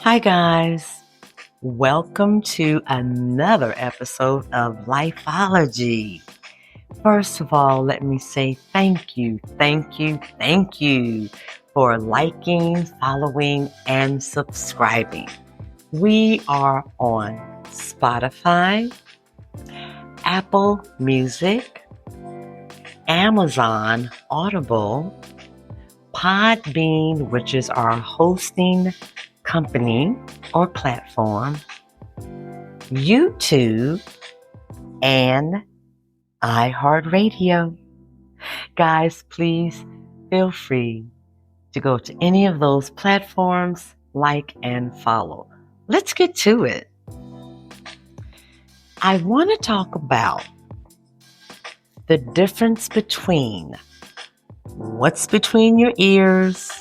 Hi, guys. Welcome to another episode of Lifeology. First of all, let me say thank you for liking, following, and subscribing. We are on Spotify, Apple Music, Amazon Audible, Podbean, which is our hosting company or platform, YouTube, and iHeartRadio. Guys, please feel free to go to any of those platforms, like and follow. Let's get to it. I want to talk about the difference between what's between your ears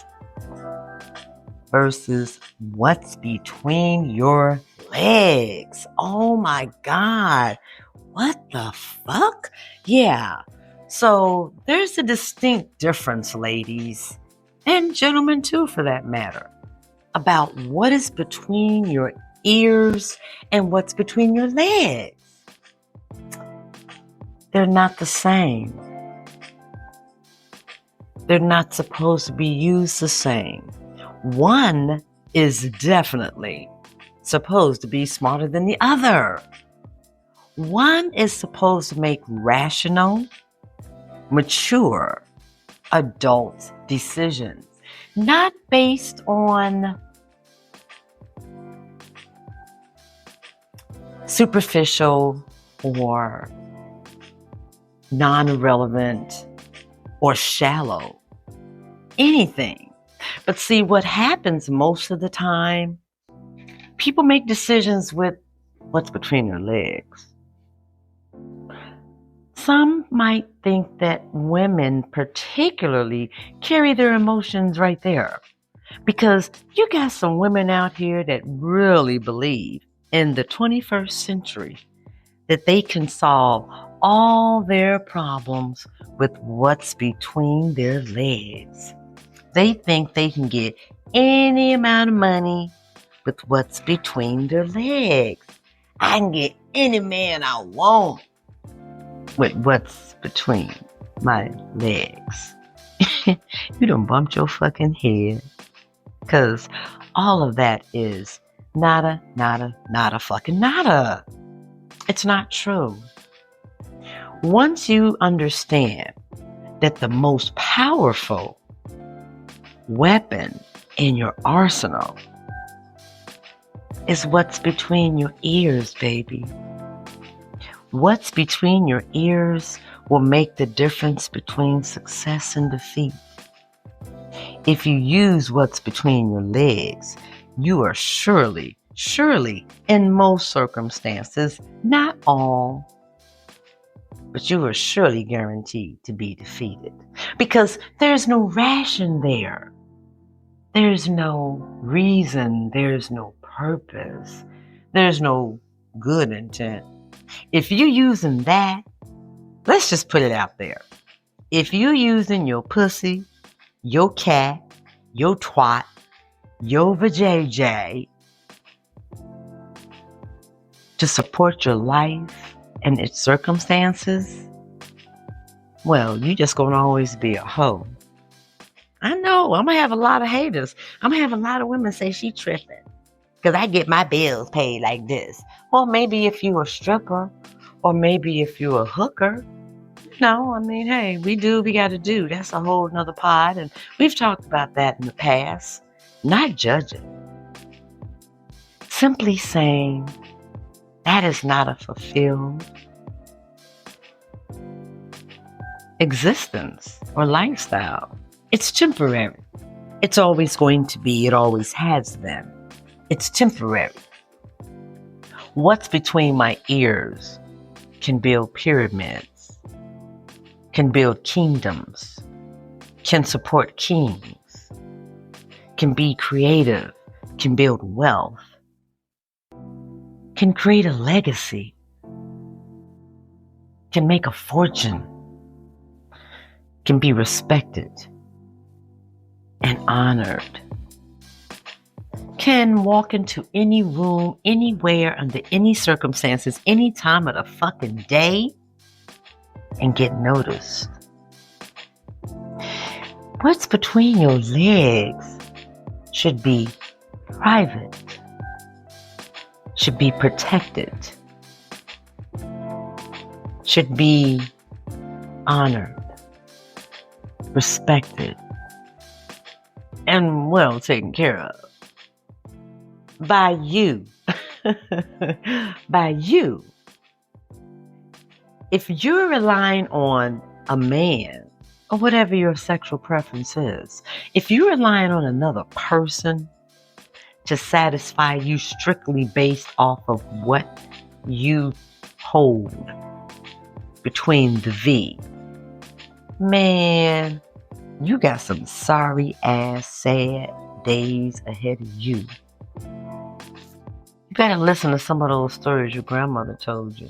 versus what's between your legs. Oh my God. What the fuck? Yeah. So there's a distinct difference, ladies, and gentlemen too, for that matter, about what is between your ears and what's between your legs. They're not the same. They're not supposed to be used the same. One is definitely supposed to be smarter than the other. One is supposed to make rational, mature, adult decisions, not based on superficial or non-relevant or shallow anything. But see, what happens most of the time, people make decisions with what's between their legs. Some might think that women particularly carry their emotions right there, because you got some women out here that really believe in the 21st century that they can solve all their problems with what's between their legs. They think they can get any amount of money with what's between their legs. I can get any man I want with what's between my legs. You done bumped your fucking head. Because all of that is nada, fucking nada. It's not true. Once you understand that the most powerful weapon in your arsenal is what's between your ears, baby. What's between your ears will make the difference between success and defeat. If you use what's between your legs, you are surely, in most circumstances, not all, but you are surely guaranteed to be defeated. Because there's no ration there. There's no reason. There's no purpose. There's no good intent. If you're using that, let's just put it out there. If you're using your pussy, your cat, your twat, your vajayjay to support your life and its circumstances, well, you just gonna always be a hoe. I know, I'm gonna have a lot of haters. I'm gonna have a lot of women say she tripping because I get my bills paid like this. Well, maybe if you a stripper, or maybe if you're a hooker. No, I mean, hey, we do what we gotta do. That's a whole nother pod, and we've talked about that in the past. Not judging. Simply saying that is not a fulfilled existence or lifestyle. It's temporary. It's always going to be. It always has been. It's temporary. What's between my ears can build pyramids, can build kingdoms, can support kings, can be creative, can build wealth, can create a legacy, can make a fortune, can be respected and honored, can walk into any room, anywhere, under any circumstances, any time of the fucking day and get noticed. What's between your legs should be private, should be protected, should be honored, respected, and well taken care of by you. By you. If you're relying on a man or whatever your sexual preference is, if you're relying on another person to satisfy you strictly based off of what you hold between the V, man, you got some sorry ass sad days ahead of you. You better listen to some of those stories your grandmother told you.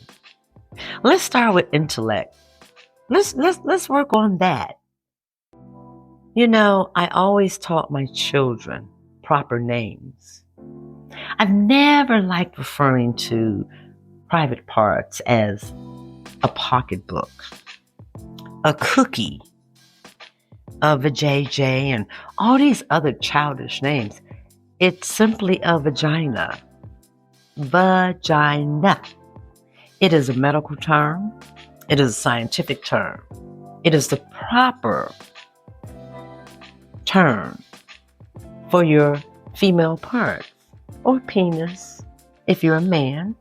Let's start with intellect. Let's work on that. You know, I always taught my children proper names. I've never liked referring to private parts as a pocketbook, a cookie, a vajayjay, and all these other childish names. It's simply a vagina. Vagina. It is a medical term. It is a scientific term. It is the proper term for your female parts or penis if you're a man.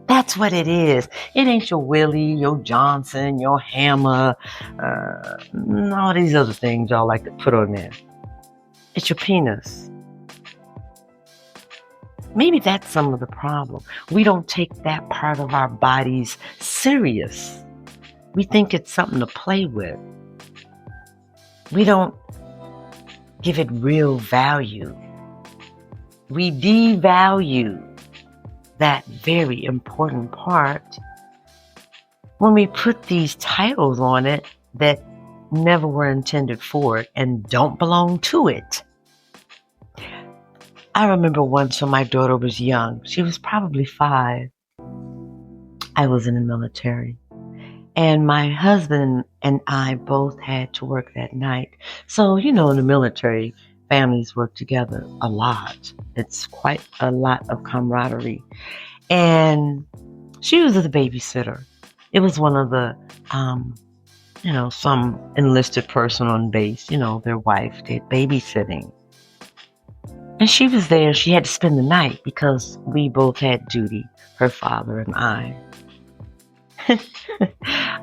That's what it is. It ain't your Willie, your Johnson, your Hammer, all these other things y'all like to put on there. It's your penis. Maybe that's some of the problem. We don't take that part of our bodies serious. We think it's something to play with. We don't give it real value. We devalue that very important part when we put these titles on it that never were intended for it and don't belong to it. I remember once when my daughter was young. She was probably 5. I was in the military. And my husband and I both had to work that night. So, you know, in the military, families work together a lot. It's quite a lot of camaraderie. And she was the babysitter. It was one of the, some enlisted person on base, their wife did babysitting. And she was there. She had to spend the night because we both had duty, her father and I.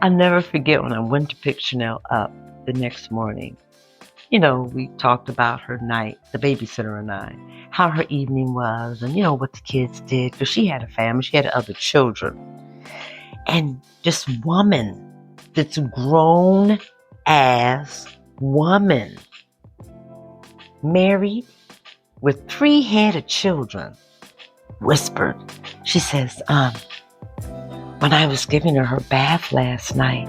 I'll never forget when I went to pick Chanel up the next morning. We talked about her night, the babysitter and I, how her evening was and, what the kids did. Because she had a family, she had other children. And this woman, this grown ass woman, married with 3 headed children, whispered. She says, when I was giving her bath last night,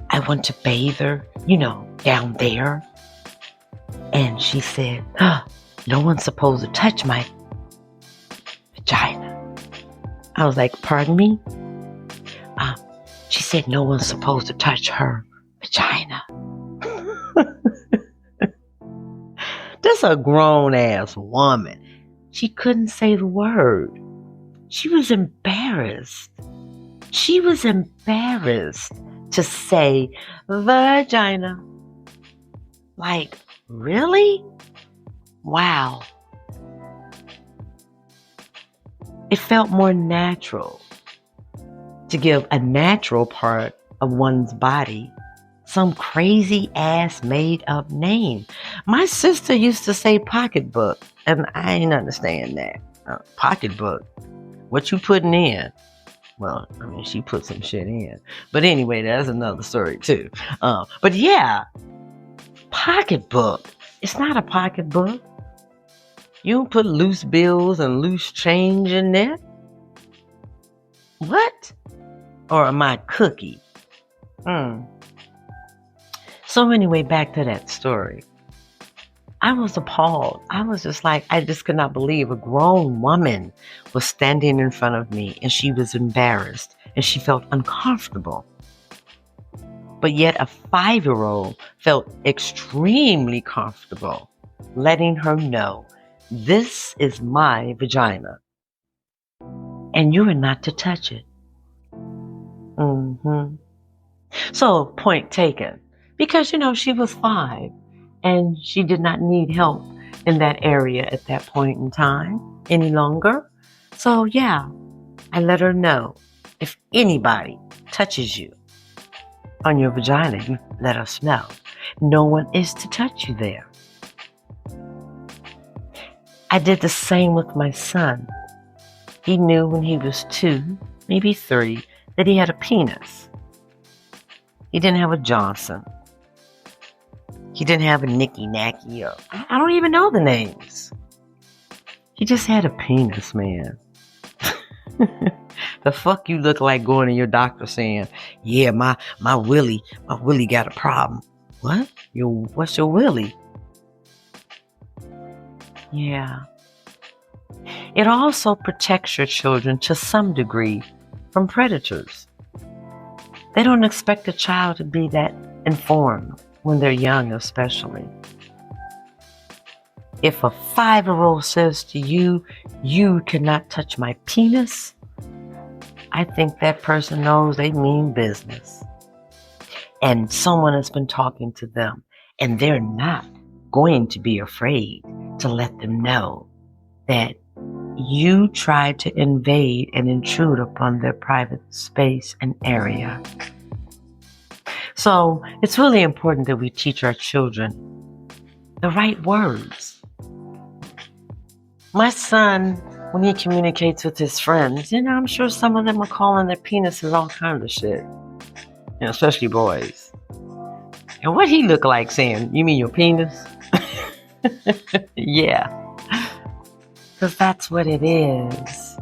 I went to bathe her, down there. And she said, no one's supposed to touch my vagina. I was like, pardon me? She said, no one's supposed to touch her vagina. This a grown-ass woman. She couldn't say the word. She was embarrassed. She was embarrassed to say vagina. Like, really? Wow. It felt more natural to give a natural part of one's body some crazy ass made up name. My sister used to say pocketbook, and I didn't understand that. Pocketbook? What you putting in? Well, she put some shit in. But anyway, that's another story too. But yeah, pocketbook. It's not a pocketbook. You don't put loose bills and loose change in there. What? Or my cookie? So anyway, back to that story. I was appalled. I was just like, I just could not believe a grown woman was standing in front of me and she was embarrassed and she felt uncomfortable. But yet a 5-year-old felt extremely comfortable letting her know, this is my vagina and you are not to touch it. So, point taken. Because, she was 5 and she did not need help in that area at that point in time any longer. So, yeah, I let her know, if anybody touches you on your vagina, you let us know. No one is to touch you there. I did the same with my son. He knew when he was 2, maybe 3, that he had a penis. He didn't have a Johnson. He didn't have a Nicky Nacky. Or I don't even know the names. He just had a penis, man. The fuck you look like going to your doctor saying, yeah, my willy got a problem. What? What's your willy? Yeah. It also protects your children to some degree from predators. They don't expect a child to be that informed when they're young, especially. If a 5-year-old says to you, you cannot touch my penis, I think that person knows they mean business. And someone has been talking to them, and they're not going to be afraid to let them know that you tried to invade and intrude upon their private space and area. So it's really important that we teach our children the right words. My son, when he communicates with his friends, I'm sure some of them are calling their penises all kinds of shit. Especially boys. And what he look like saying, you mean your penis? Yeah. Because that's what it is.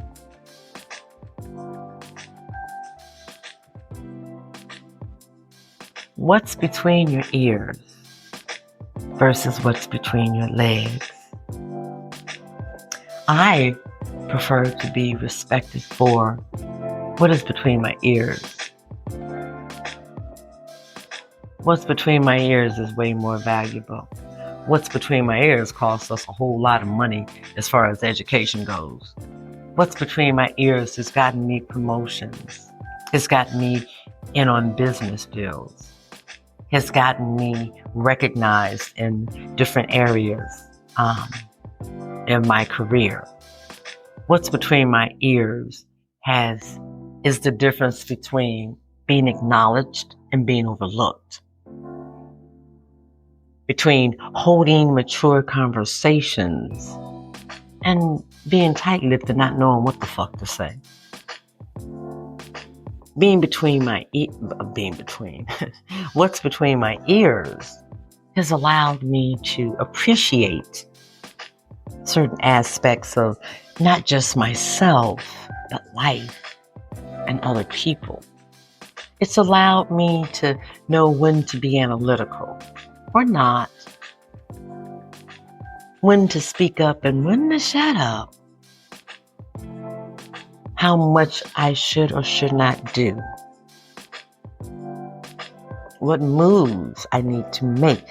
What's between your ears versus what's between your legs? I prefer to be respected for what is between my ears. What's between my ears is way more valuable. What's between my ears costs us a whole lot of money as far as education goes. What's between my ears has gotten me promotions. It's gotten me in on business deals. It's gotten me recognized in different areas in my career. What's between my ears is the difference between being acknowledged and being overlooked. Between holding mature conversations and being tight-lipped and not knowing what the fuck to say. What's between my ears has allowed me to appreciate certain aspects of not just myself, but life and other people. It's allowed me to know when to be analytical or not, when to speak up and when to shut up, how much I should or should not do, what moves I need to make.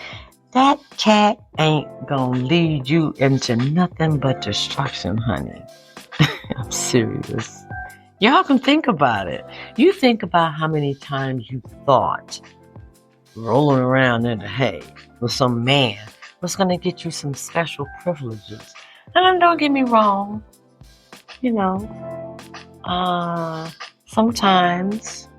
That cat ain't gonna lead you into nothing but destruction, honey. I'm serious. Y'all can think about it. You think about how many times you thought rolling around in the hay with some man was going to get you some special privileges. And don't get me wrong, sometimes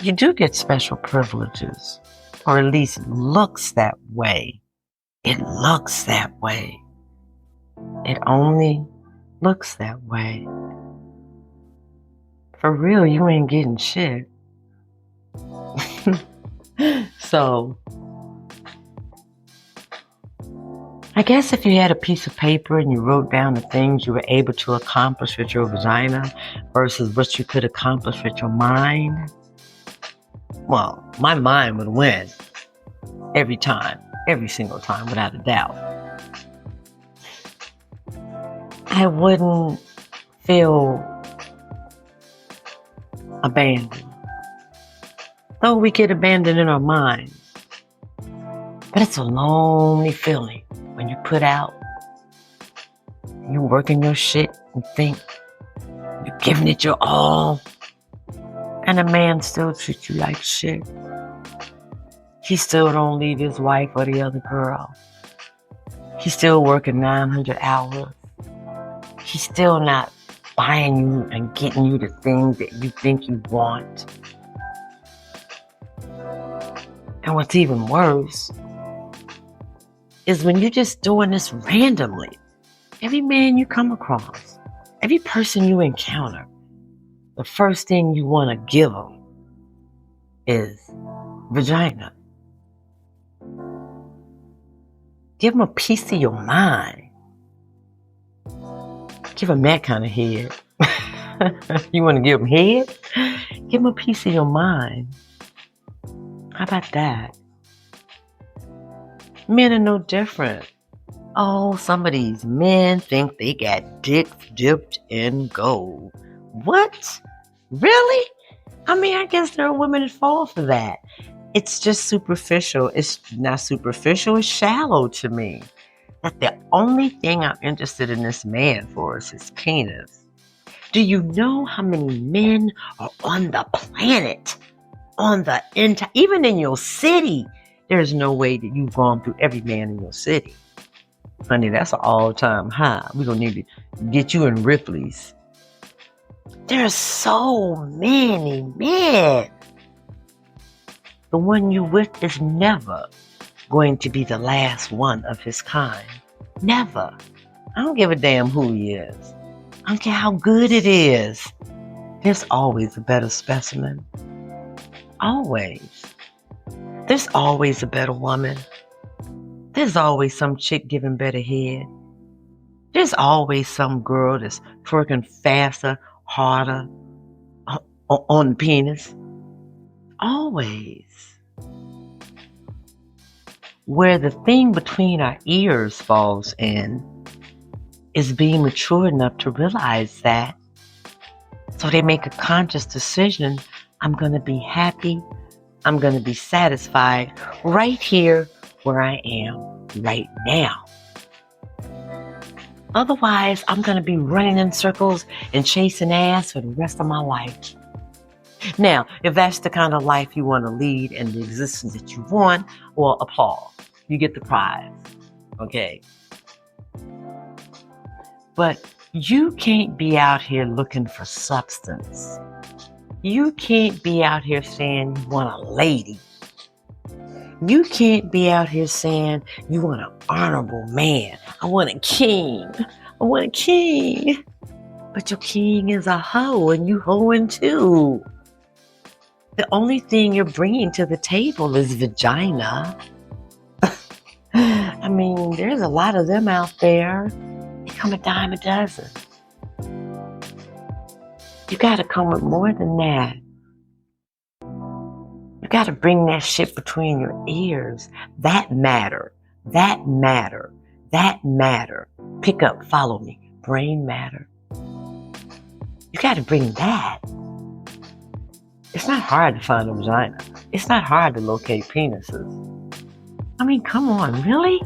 you do get special privileges, or at least it looks that way. It looks that way. It only looks that way. For real, you ain't getting shit. So, I guess if you had a piece of paper and you wrote down the things you were able to accomplish with your vagina versus what you could accomplish with your mind, well, my mind would win every time, every single time, without a doubt. I wouldn't feel abandoned. Though we get abandoned in our minds. But it's a lonely feeling when you put out, you working your shit and think you're giving it your all, and a man still treats you like shit. He still don't leave his wife or the other girl. He's still working 900 hours. He's still not buying you and getting you the things that you think you want. And what's even worse is when you're just doing this randomly. Every man you come across, every person you encounter, the first thing you want to give them is vagina. Give them a piece of your mind. Give them that kind of head. You want to give them head? Give them a piece of your mind. How about that? Men are no different. Oh, some of these men think they got dicks dipped in gold. What? Really? I mean, I guess there are women that fall for that. It's just superficial. It's not superficial. It's shallow to me. That the only thing I'm interested in this man for is his penis. Do you know how many men are on the planet? Even in your city, there's no way that you've gone through every man in your city. Honey, that's an all-time high. We're going to need to get you in Ripley's. There's so many men. The one you with is never going to be the last one of his kind. Never. I don't give a damn who he is. I don't care how good it is. There's always a better specimen. Always. There's always a better woman. There's always some chick giving better head. There's always some girl that's twerking faster, harder on the penis. Always. Where the thing between our ears falls in is being mature enough to realize that. So they make a conscious decision. I'm going to be happy. I'm going to be satisfied right here where I am right now. Otherwise, I'm going to be running in circles and chasing ass for the rest of my life. Now, if that's the kind of life you want to lead and the existence that you want, well, applaud. You get the prize. Okay? But you can't be out here looking for substance. You can't be out here saying you want a lady. You can't be out here saying you want an honorable man. I want a king. I want a king. But your king is a hoe and you hoeing too. The only thing you're bringing to the table is vagina. I mean, there's a lot of them out there. They come a dime a dozen. You gotta come with more than that. You gotta bring that shit between your ears. That matter. That matter. That matter. Pick up, follow me. Brain matter. You gotta bring that. It's not hard to find a vagina. It's not hard to locate penises. I mean, come on, really?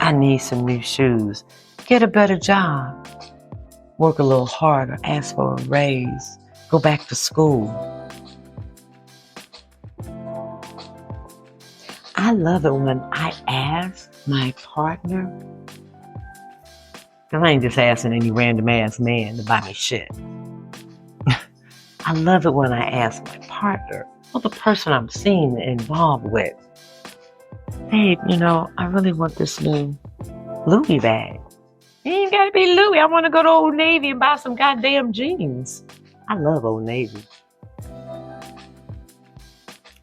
I need some new shoes. Get a better job. Work a little harder. Ask for a raise. Go back to school. I love it when I ask my partner. And I ain't just asking any random ass man to buy me shit. I love it when I ask my partner, or the person I'm seeing involved with, hey, I really want this new Louis bag. You ain't gotta be Louis. I want to go to Old Navy and buy some goddamn jeans. I love Old Navy.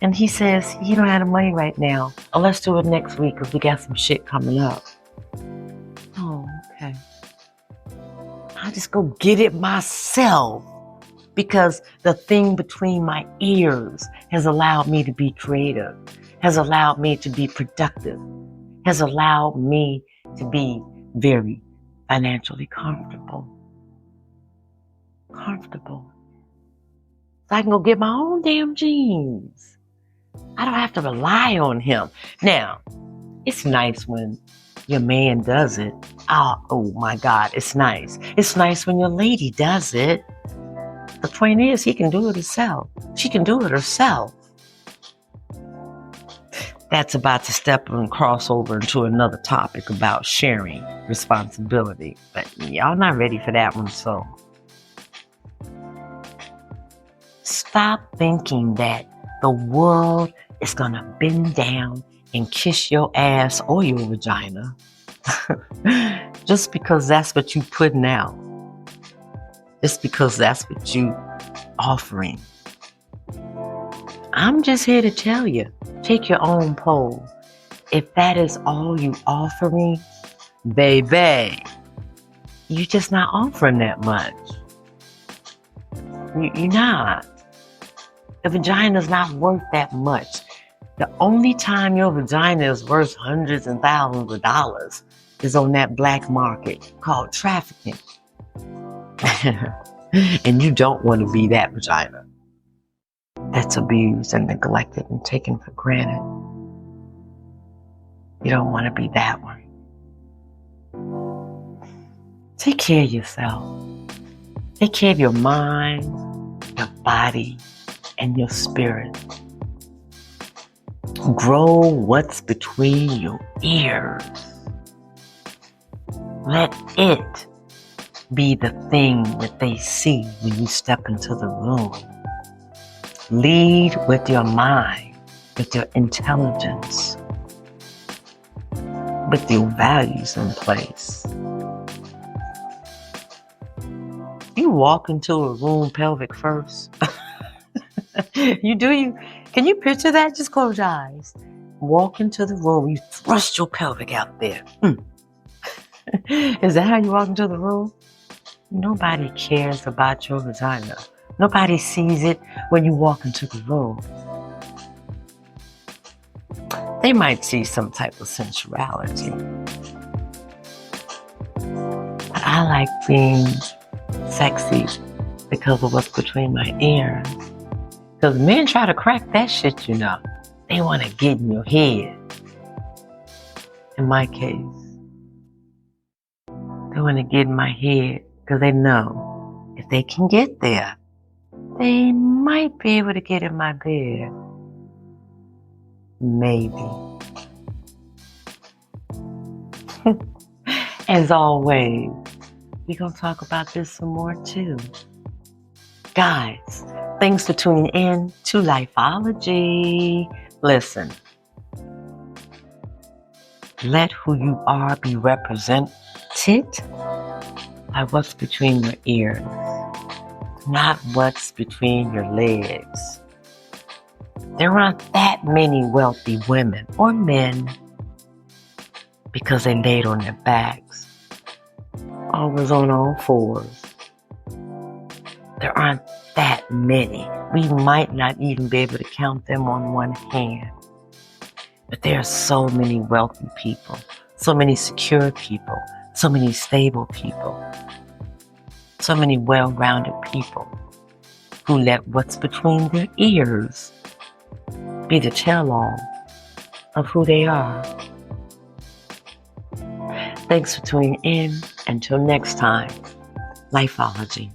And he says, he don't have the money right now. Oh, let's do it next week because we got some shit coming up. Oh, okay. I'll just go get it myself. Because the thing between my ears has allowed me to be creative, has allowed me to be productive, has allowed me to be very financially comfortable. Comfortable. So I can go get my own damn jeans. I don't have to rely on him. Now, it's nice when your man does it. Oh my God, it's nice. It's nice when your lady does it. The point is, he can do it himself. She can do it herself. That's about to step and cross over into another topic about sharing responsibility. But y'all not ready for that one, so stop thinking that the world is going to bend down and kiss your ass or your vagina just because that's what you putting out. Just because that's what you offering. I'm just here to tell you, take your own poll. If that is all you offering, baby, you're just not offering that much. You're not. The vagina's not worth that much. The only time your vagina is worth hundreds and thousands of dollars is on that black market called trafficking. And you don't want to be that vagina that's abused and neglected and taken for granted. You don't want to be that one. Take care of yourself. Take care of your mind, your body, and your spirit. Grow what's between your ears. Let it be the thing that they see when you step into the room. Lead with your mind, with your intelligence, with your values in place. You walk into a room pelvic first. Can you picture that? Just close your eyes. Walk into the room, you thrust your pelvic out there. Is that how you walk into the room? Nobody cares about your vagina. Nobody sees it when you walk into the room. They might see some type of sensuality. But I like being sexy because of what's between my ears. Because men try to crack that shit, you know. They want to get in your head. In my case, they want to get in my head because they know if they can get there, they might be able to get in my bed. Maybe. As always, we're going to talk about this some more too. Guys, thanks for tuning in to Lifeology. Listen, let who you are be represented by what's between your ears, not what's between your legs. There aren't that many wealthy women or men because they laid on their backs, always on all fours. There aren't that many. We might not even be able to count them on one hand. But there are so many wealthy people, so many secure people, so many stable people, so many well-rounded people who let what's between their ears be the tell-all of who they are. Thanks for tuning in. Until next time, Lifeology.